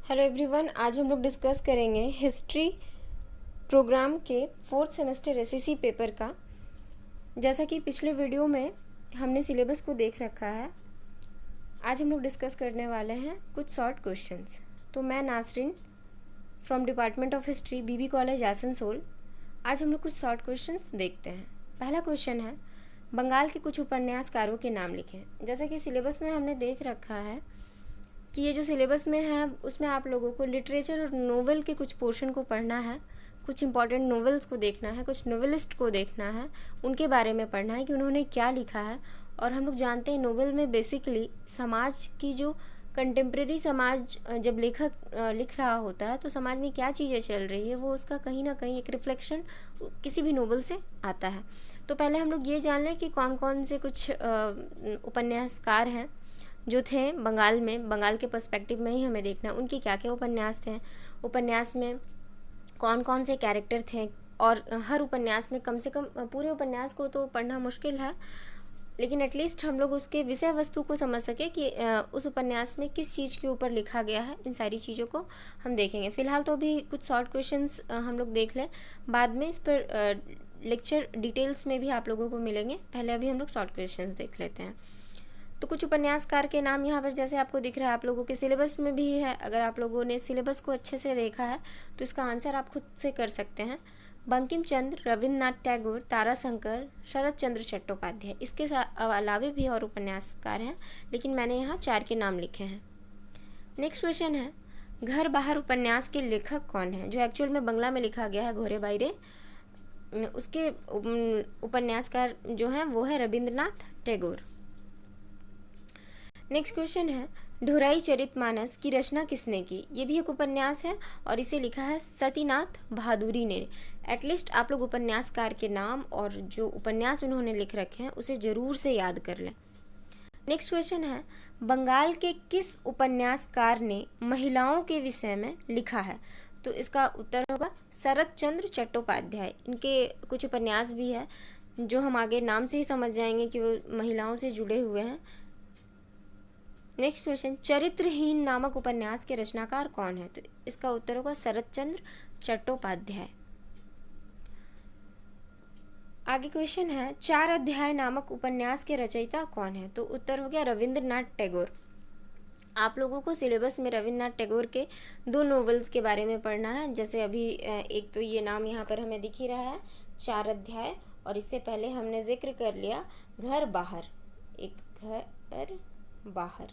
Hello everyone, आज हम लोग डिस्कस करेंगे हिस्ट्री प्रोग्राम के 4th सेमेस्टर एसएससी पेपर का। जैसा कि पिछले वीडियो में हमने सिलेबस को देख रखा है, आज हम लोग डिस्कस करने वाले हैं कुछ शॉर्ट क्वेश्चंस। तो मैं Nasreen from department of history, BB college Asansol. आज हम लोग कुछ शॉर्ट क्वेश्चंस देखते हैं। पहला क्वेश्चन है, बंगाल के कुछ उपन्यासकारों के नाम लिखें। जैसा कि सिलेबस में हमने देख रखा है कि ये जो सिलेबस में है उसमें आप लोगों को लिटरेचर और नोवेल के कुछ पोर्शन को पढ़ना है, कुछ इंपॉर्टेंट नोवेल्स को देखना है, कुछ नोवेलिस्ट को देखना है, उनके बारे में पढ़ना है कि उन्होंने क्या लिखा है। और हम लोग जानते हैं नोवेल में बेसिकली समाज की जो कंटेम्प्रेरी समाज जब लेखक लिख रहा होता है तो समाज में क्या चीज़ें चल रही है वो उसका कहीं ना कहीं एक रिफ्लेक्शन किसी भी नोवेल से आता है। तो पहले हम लोग ये जान लें कि कौन कौन से कुछ उपन्यासकार हैं जो थे बंगाल में, बंगाल के पर्सपेक्टिव में ही हमें देखना, उनके क्या क्या उपन्यास थे, उपन्यास में कौन कौन से कैरेक्टर थे। और हर उपन्यास में कम से कम, पूरे उपन्यास को तो पढ़ना मुश्किल है लेकिन एटलीस्ट हम लोग उसके विषय वस्तु को समझ सके कि उस उपन्यास में किस चीज़ के ऊपर लिखा गया है। इन सारी चीज़ों को हम देखेंगे। फिलहाल तो अभी कुछ शॉर्ट क्वेश्चंस हम लोग देख लें, बाद में इस पर लेक्चर डिटेल्स में भी आप लोगों को मिलेंगे। पहले अभी हम लोग शॉर्ट क्वेश्चंस देख लेते हैं। तो कुछ उपन्यासकार के नाम यहाँ पर जैसे आपको दिख रहा है, आप लोगों के सिलेबस में भी है। अगर आप लोगों ने सिलेबस को अच्छे से देखा है तो इसका आंसर आप खुद से कर सकते हैं। बंकिम चंद्र, रविन्द्रनाथ टैगोर, ताराशंकर, शरत चंद्र चट्टोपाध्याय। इसके अलावा भी और उपन्यासकार हैं लेकिन मैंने यहाँ 4 के नाम लिखे हैं। नेक्स्ट क्वेश्चन है, घर बाहर उपन्यास के लेखक कौन है? जो एक्चुअल में बंगला में लिखा गया है घोरे बाइरे, उसके उपन्यासकार जो हैं वो है रविन्द्रनाथ टैगोर। नेक्स्ट क्वेश्चन है, ढोराई चरितमानस की रचना किसने की? ये भी एक उपन्यास है और इसे लिखा है सतीनाथ बहादुरी ने। एटलीस्ट आप लोग उपन्यासकार के नाम और जो उपन्यास उन्होंने लिख रखे हैं उसे ज़रूर से याद कर लें। नेक्स्ट क्वेश्चन है, बंगाल के किस उपन्यासकार ने महिलाओं के विषय में लिखा है? तो इसका उत्तर होगा शरत चंद्र चट्टोपाध्याय। इनके कुछ उपन्यास भी है जो हम आगे नाम से ही समझ जाएंगे कि वो महिलाओं से जुड़े हुए हैं। नेक्स्ट क्वेश्चन, चरित्रहीन नामक उपन्यास के रचनाकार कौन है? तो इसका उत्तर होगा शरत चंद्र चट्टोपाध्याय। आगे क्वेश्चन है, 4 अध्याय नामक उपन्यास के रचयिता कौन है? तो उत्तर हो गया रविन्द्रनाथ टैगोर। आप लोगों को सिलेबस में रविन्द्रनाथ टैगोर के 2 नॉवेल्स के बारे में पढ़ना है। जैसे अभी एक तो ये नाम यहाँ पर हमें दिख ही रहा है, 4 अध्याय, और इससे पहले हमने जिक्र कर लिया घर बाहर, एक घर बाहर,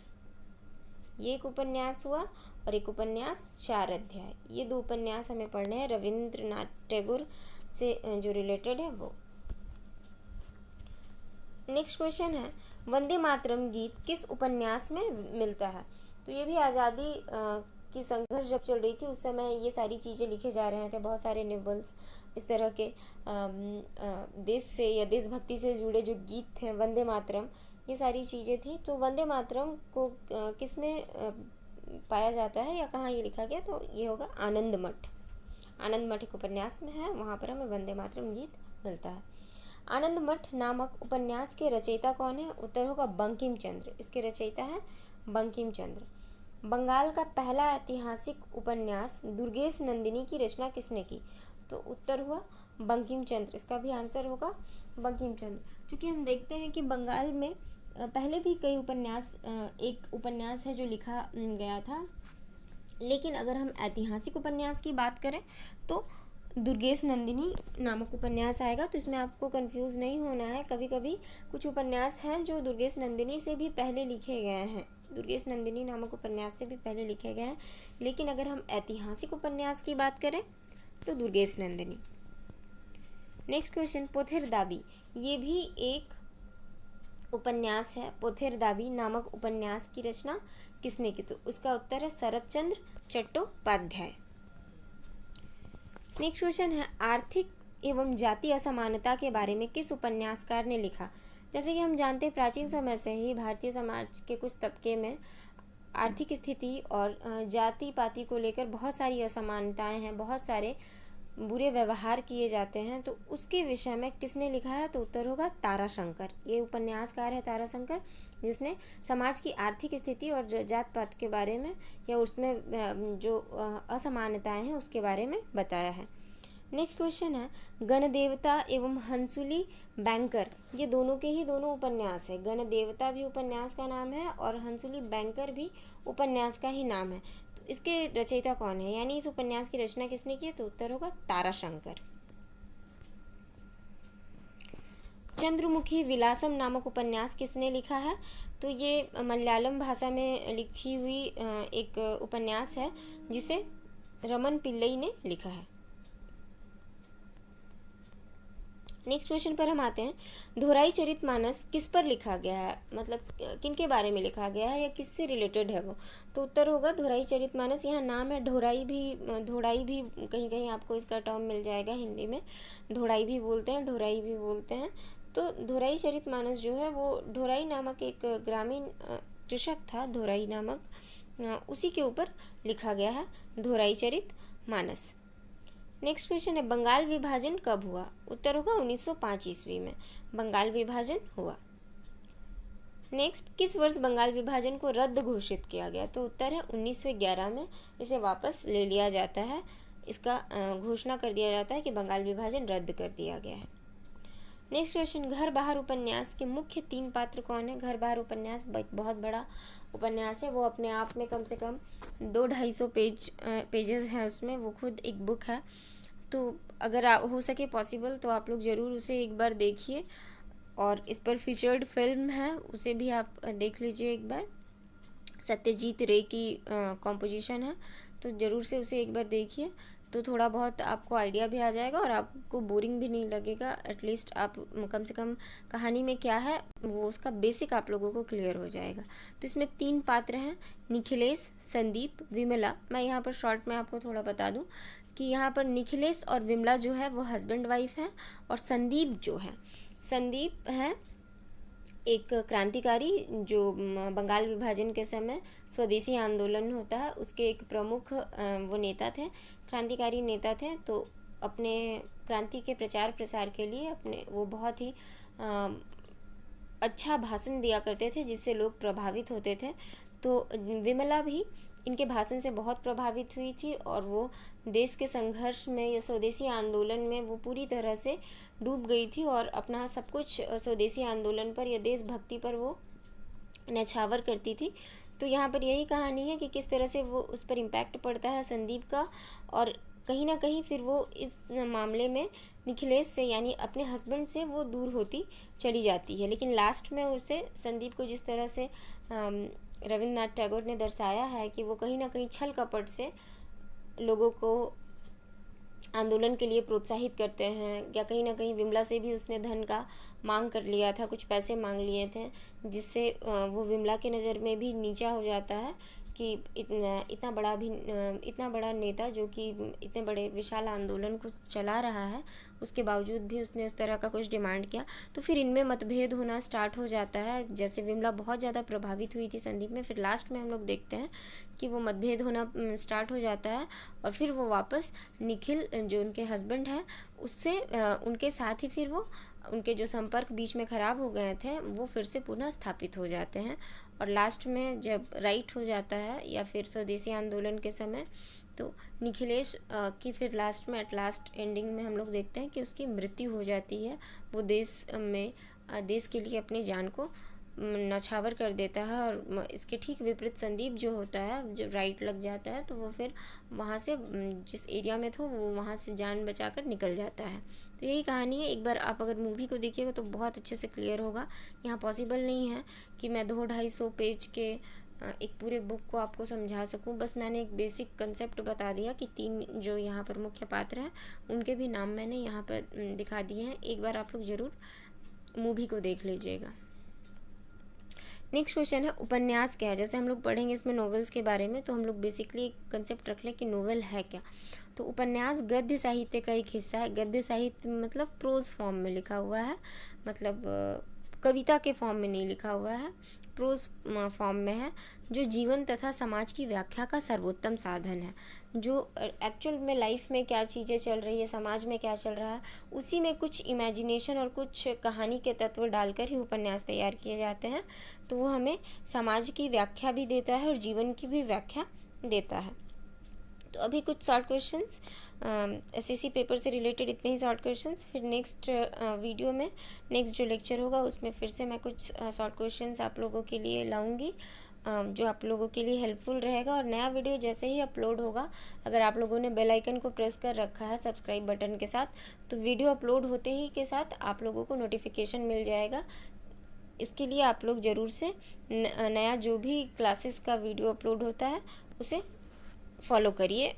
ये एक उपन्यास हुआ, और एक उपन्यास 4 अध्याय। ये 2 उपन्यास हमें पढ़ने हैं रविन्द्रनाथ टैगोर से जो रिलेटेड है वो। नेक्स्ट क्वेश्चन है, वंदे मातरम गीत किस उपन्यास में मिलता है? तो ये भी आज़ादी की संघर्ष जब चल रही थी उस समय ये सारी चीज़ें लिखे जा रहे थे। बहुत सारे नॉवेल्स इस तरह के देश से या देशभक्ति से जुड़े जो गीत थे, वंदे मातरम, ये सारी चीज़ें थी। तो वंदे मातरम को किस में पाया जाता है या कहाँ ये लिखा गया? तो ये होगा आनंद मठ। आनंद मठ एक उपन्यास में है, वहाँ पर हमें वंदे मातरम गीत मिलता है। आनंद मठ नामक उपन्यास के रचयिता कौन है? उत्तर होगा बंकिम चंद्र। इसके रचयिता है बंकिम चंद्र। बंगाल का पहला ऐतिहासिक उपन्यास दुर्गेश नंदिनी की रचना किसने की? तो उत्तर हुआ बंकिम चंद्र। इसका भी आंसर होगा बंकिम चंद्र। क्योंकि हम देखते हैं कि बंगाल में पहले भी कई उपन्यास, एक उपन्यास है जो लिखा गया था, लेकिन अगर हम ऐतिहासिक उपन्यास की बात करें तो दुर्गेश नंदिनी नामक उपन्यास आएगा। तो इसमें आपको कंफ्यूज नहीं होना है। कभी कभी कुछ उपन्यास हैं जो दुर्गेश नंदिनी से भी पहले लिखे गए हैं, दुर्गेश नंदिनी नामक उपन्यास से भी पहले लिखे गए हैं, लेकिन अगर हम ऐतिहासिक उपन्यास की बात करें तो दुर्गेश नंदिनी। नेक्स्ट क्वेश्चन, पोथेर दाबी, ये भी एक उपन्यास है। पोथेर दाबी नामक उपन्यास की रचना किसने की? तो उसका उत्तर है शरत चंद्र चट्टोपाध्याय। नेक्स्ट क्वेश्चन है, आर्थिक एवं जाति असमानता के बारे में किस उपन्यासकार ने लिखा? जैसे कि हम जानते हैं प्राचीन समय से ही भारतीय समाज के कुछ तबके में आर्थिक स्थिति और जाति पाति को लेकर बहुत सारी असमानताएं हैं, बहुत सारे बुरे व्यवहार किए जाते हैं, तो उसके विषय में किसने लिखा है? तो उत्तर होगा ताराशंकर। ये उपन्यासकार है ताराशंकर, जिसने समाज की आर्थिक स्थिति और जात पात के बारे में या उसमें जो असमानताएं हैं उसके बारे में बताया है। नेक्स्ट क्वेश्चन है, गणदेवता एवं हंसुली बैंकर, ये दोनों के ही दोनों उपन्यास है। गणदेवता भी उपन्यास का नाम है और हंसुली बैंकर भी उपन्यास का ही नाम है। तो इसके रचयिता कौन है, यानी इस उपन्यास की रचना किसने की है? तो उत्तर होगा ताराशंकर। चंद्रमुखी विलासम नामक उपन्यास किसने लिखा है? तो ये मलयालम भाषा में लिखी हुई एक उपन्यास है, जिसे रमन पिल्लई ने लिखा है। नेक्स्ट क्वेश्चन पर हम आते हैं, धोराई चरितमानस किस पर लिखा गया है, मतलब किन के बारे में लिखा गया है या किससे रिलेटेड है वो? तो उत्तर होगा धोराई चरितमानस। यहाँ नाम है ढोराई भी, कहीं कहीं आपको इसका टर्म मिल जाएगा हिंदी में। ढोराई भी बोलते हैं, ढोराई भी बोलते हैं। तो धोराई चरितमानस जो है वो ढोराई नामक एक ग्रामीण कृषक था, ढोराई नामक, उसी के ऊपर लिखा गया है धोराई चरितमानस। नेक्स्ट क्वेश्चन है, बंगाल विभाजन कब हुआ? उत्तर होगा 1905 ईस्वी में बंगाल विभाजन हुआ। नेक्स्ट, किस वर्ष बंगाल विभाजन को रद्द घोषित किया गया? तो उत्तर है 1911 में इसे वापस ले लिया जाता है। इसका घोषणा कर दिया जाता है कि बंगाल विभाजन रद्द कर दिया गया है। नेक्स्ट क्वेश्चन, घर बाहर उपन्यास के मुख्य 3 पात्र कौन है? घर बाहर उपन्यास बहुत बड़ा उपन्यास है, वो अपने आप में कम से कम 200-250 पेजेस हैं उसमें, वो खुद एक बुक है। तो अगर हो सके पॉसिबल तो आप लोग ज़रूर उसे एक बार देखिए, और इस पर फीचर्ड फिल्म है, उसे भी आप देख लीजिए एक बार। सत्यजीत रे की कॉम्पोजिशन है, तो ज़रूर से उसे एक बार देखिए, तो थोड़ा बहुत आपको आइडिया भी आ जाएगा और आपको बोरिंग भी नहीं लगेगा। एटलीस्ट आप कम से कम कहानी में क्या है वो उसका बेसिक आप लोगों को क्लियर हो जाएगा। तो इसमें 3 पात्र हैं, निखिलेश, संदीप, विमला। मैं यहाँ पर शॉर्ट में आपको थोड़ा बता दूँ कि यहाँ पर निखिलेश और विमला जो है वो हस्बैंड वाइफ है, और संदीप है एक क्रांतिकारी जो बंगाल विभाजन के समय स्वदेशी आंदोलन होता है उसके एक प्रमुख वो नेता थे, क्रांतिकारी नेता थे। तो अपने क्रांति के प्रचार प्रसार के लिए वो बहुत ही अच्छा भाषण दिया करते थे, जिससे लोग प्रभावित होते थे। तो विमला भी इनके भाषण से बहुत प्रभावित हुई थी, और वो देश के संघर्ष में या स्वदेशी आंदोलन में वो पूरी तरह से डूब गई थी, और अपना सब कुछ स्वदेशी आंदोलन पर या देशभक्ति पर वो न्यौछावर करती थी। तो यहाँ पर यही कहानी है कि किस तरह से वो उस पर इम्पैक्ट पड़ता है संदीप का, और कहीं ना कहीं फिर वो इस मामले में निखिलेश से यानी अपने हस्बैंड से वो दूर होती चली जाती है। लेकिन लास्ट में उसे संदीप को जिस तरह से रविन्द्रनाथ टैगोर ने दर्शाया है कि वो कहीं ना कहीं छल कपट से लोगों को आंदोलन के लिए प्रोत्साहित करते हैं, या कहीं ना कहीं विमला से भी उसने धन का मांग कर लिया था, कुछ पैसे मांग लिए थे, जिससे वो विमला के नज़र में भी नीचा हो जाता है कि इतना बड़ा नेता जो कि इतने बड़े विशाल आंदोलन को चला रहा है, उसके बावजूद भी उसने इस तरह का कुछ डिमांड किया। तो फिर इनमें मतभेद होना स्टार्ट हो जाता है। जैसे विमला बहुत ज़्यादा प्रभावित हुई थी संदीप में, फिर लास्ट में हम लोग देखते हैं कि वो मतभेद होना स्टार्ट हो जाता है, और फिर वो वापस निखिल जो उनके हस्बैंड हैं उससे उनके साथ ही फिर वो उनके जो संपर्क बीच में ख़राब हो गए थे वो फिर से पुनः स्थापित हो जाते हैं। और लास्ट में जब राइट हो जाता है या फिर स्वदेशी आंदोलन के समय, तो निखिलेश की फिर लास्ट में एट लास्ट एंडिंग में हम लोग देखते हैं कि उसकी मृत्यु हो जाती है। वो देश के लिए अपनी जान को न्यौछावर कर देता है, और इसके ठीक विपरीत संदीप जो होता है, जब राइट लग जाता है तो वो फिर वहाँ से जिस एरिया में था वो वहाँ से जान बचाकर निकल जाता है। तो यही कहानी है। एक बार आप अगर मूवी को देखिएगा तो बहुत अच्छे से क्लियर होगा। यहाँ पॉसिबल नहीं है कि मैं 200-250 पेज के एक पूरे बुक को आपको समझा सकूं। बस मैंने एक बेसिक कंसेप्ट बता दिया कि 3 जो यहाँ पर मुख्य पात्र हैं उनके भी नाम मैंने यहाँ पर दिखा दिए हैं। एक बार आप लोग ज़रूर मूवी को देख लीजिएगा। नेक्स्ट क्वेश्चन है, उपन्यास क्या है? जैसे हम लोग पढ़ेंगे इसमें नॉवेल्स के बारे में, तो हम लोग बेसिकली कंसेप्ट रख लें कि नॉवेल है क्या। तो उपन्यास गद्य साहित्य का एक हिस्सा है। गद्य साहित्य मतलब प्रोज फॉर्म में लिखा हुआ है, मतलब कविता के फॉर्म में नहीं लिखा हुआ है, प्रोज फॉर्म में है, जो जीवन तथा समाज की व्याख्या का सर्वोत्तम साधन है। जो एक्चुअल में लाइफ में क्या चीज़ें चल रही है, समाज में क्या चल रहा है, उसी में कुछ इमेजिनेशन और कुछ कहानी के तत्व डालकर ही उपन्यास तैयार किए जाते हैं। तो वो हमें समाज की व्याख्या भी देता है और जीवन की भी व्याख्या देता है। तो अभी कुछ शॉर्ट क्वेश्चंस एसएससी पेपर से रिलेटेड, इतने ही शॉर्ट क्वेश्चंस। फिर नेक्स्ट वीडियो में, नेक्स्ट जो लेक्चर होगा उसमें फिर से मैं कुछ शॉर्ट क्वेश्चंस आप लोगों के लिए लाऊंगी, जो आप लोगों के लिए हेल्पफुल रहेगा। और नया वीडियो जैसे ही अपलोड होगा, अगर आप लोगों ने बेल आइकन को प्रेस कर रखा है सब्सक्राइब बटन के साथ, तो वीडियो अपलोड होते ही के साथ आप लोगों को नोटिफिकेशन मिल जाएगा। इसके लिए आप लोग ज़रूर से नया जो भी क्लासेस का वीडियो अपलोड होता है उसे फॉलो करिए।